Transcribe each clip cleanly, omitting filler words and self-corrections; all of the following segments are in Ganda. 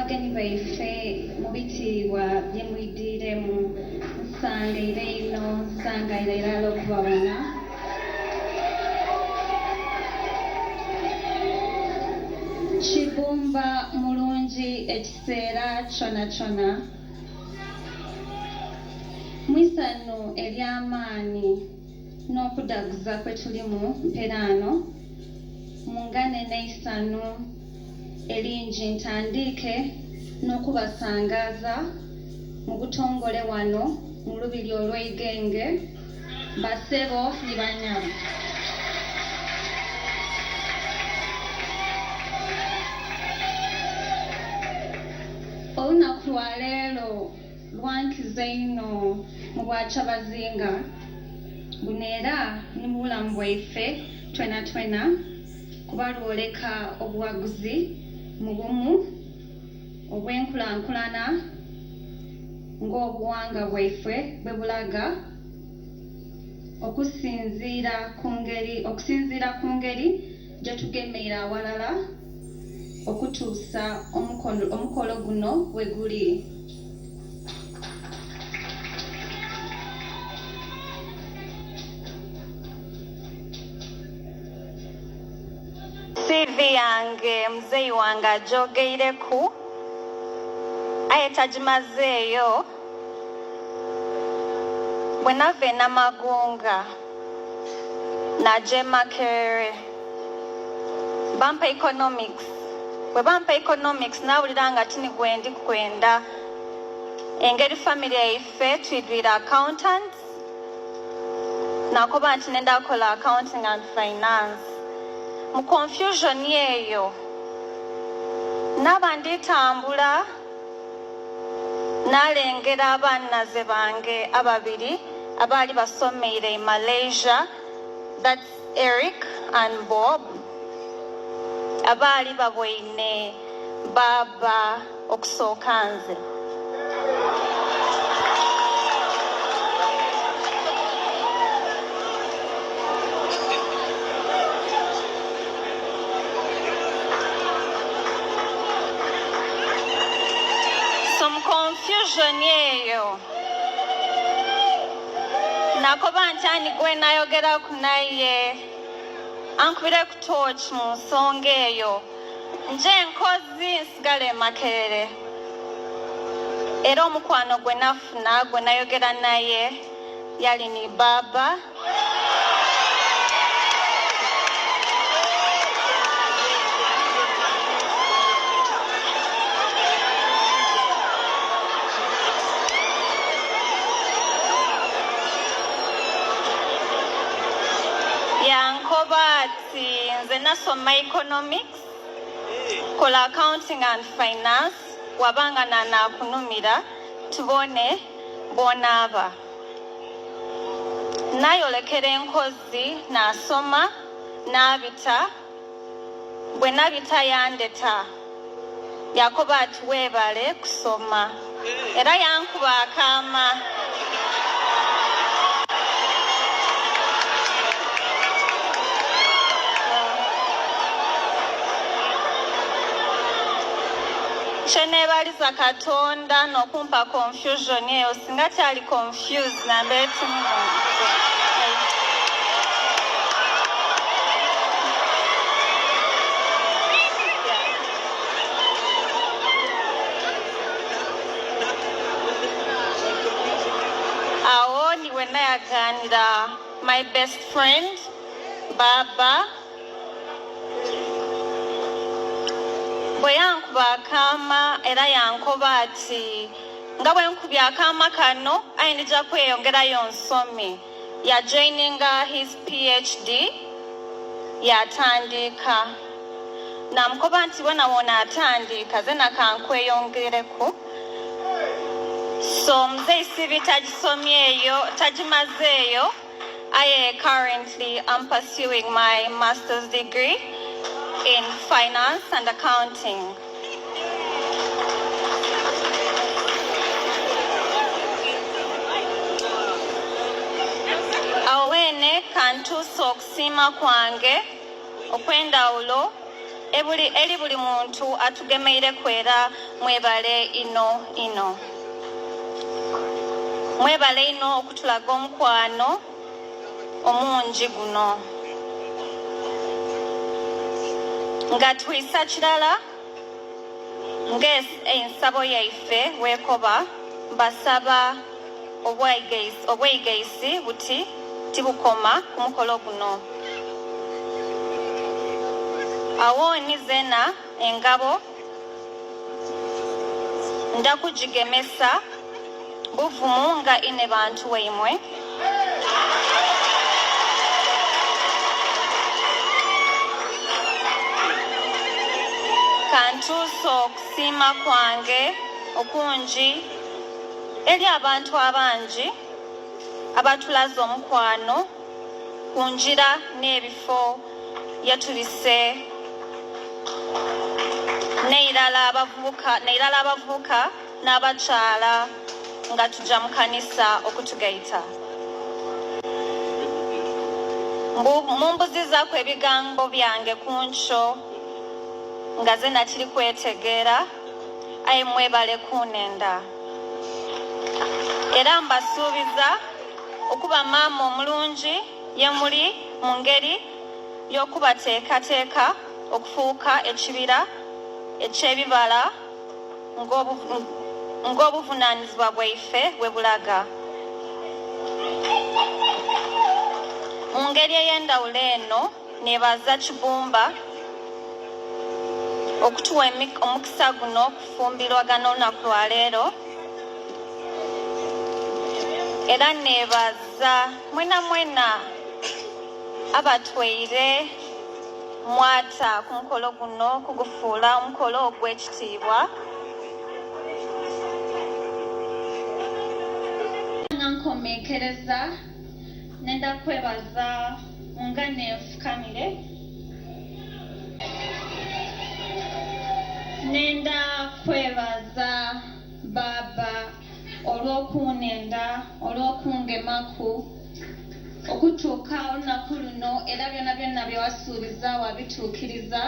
bageni baife mubitiibwa bye muyiddiremu nsangaire ino nsangaire era okubabona kibumba mulungi ekiseera kyona mwisano ery'amaanyi n'okudaguza kwe tulimu mperano mungane n'eisano elingi ntandike n'okubasangaza mu butongole wano mu lubiri olw'eigenge basebo ne banyabo. Olunaku lwa leero lwankiza ino mu bwa Kyabazinga buno era ne mu bulamu bwaife twena kuba lwoleka obuwaguzi mu bumu obw'enkulankulana ng'obuwanga bwaife bwe bulaga okusinziira ku ngeri gye tugemeera awalala okutuusa omukolo guno we guli. CV yange muzeeyi wange agyogereku aye tagimazeeyo bwe nava e Namagunga najja e Makerere bampa economics. Bwe bampa economics nawulira nga tini gwendi kwenda engeri family yaife twidwira accountants nakoba nti nenda kukola accounting and finance. Mu confusion yeeyo naba nditambula nalengera abannaze bange ababiri abaali basomeire in Malaysia, that's Eric and Bob, abaali babweine baba okusooka nze. Some confusion yeeyo nakoba nti ani gwe nayogeraku naye ankubire ku torch mu nsonga eyo nje nkozi nsigale Makerere era omukwano gwe nafuna gwe nayogera naye yali ni baba Yankobati nze nasoma economics kola accounting and finance wabanga nakunumira tubone bonaba nayolekera enkozi nasoma nabita bwe nabita yandeta yakoba ati webale kusoma era yankuba akama Chenebaliza Katonda n'okumpa confusion eyo singa kyali confused na mbeti awo niwe nayaganira my best friend baba bwe yankuba akama era yankoba ati nga bwe nkubya akama kano ayinza kweyongerayo nsome ya joininga his PhD yatandika namukoba nti bwena wona atandika ze nakankweyongereku so muzeeyi sibi tagisomyeyo tagimazeeyo aye currently I'm pursuing my master's degree in finance and accounting. Awene kantusa okusima kwange okwendawulo eri buli muntu atugemeire kwera mwebale ino. Mwebale ino okutulaga omukwano omungi guno. Nga twisa kirala ng'ensabo yaife wekoba mbasaba obweigayisi buti tibukoma ku mukolo guno. Awoni zena engabo ndakujigemesa buvumu nga Inebantu weimwe. Kantuso okusiima kwange okungi eri abantu abangi abatulaza omukwano kunjira n'ebifo yatubise neirala abavubuka n'abakyala nga tujja mu kanisa okutugaita. Mumbuzizaku ebigambo byange kunkyo nga ze nakiri kwetegeera aye mwebale kunenda. Era mbasuubiza okuba maama omulungi ye muli mu ngeri y'okubateekateeka okufuuka ekibira eky'ebibala ng'obuvunaanyizibwa bwaife bwe bulaga. Mu ngeri ey'endawulo eno nebaza Kibumba okutuwa omukisa guno okufumbirwagana olunaku lwa leero. Era nebaza mwena abatweire mwata ku mukolo guno kugufuula omukolo ogw'ekitiibwa. Nga nkomekereza nenda kwebaza nga neefukamire. Nenda kwebaza Baba olw'okunenda olw'okungemaku okutuuka olunaku luno era byonna bye wasuubiza wabituukiriza.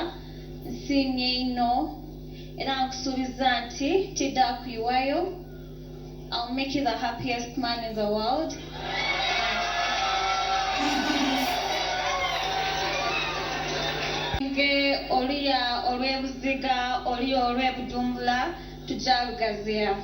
Nsiimye ino era nkusuubiza nti tidda kuyiwayo. I'll make you the happiest man in the world. Nge oliya olw'ebuziga oliya olw'ebudumbula tujja lugaziya.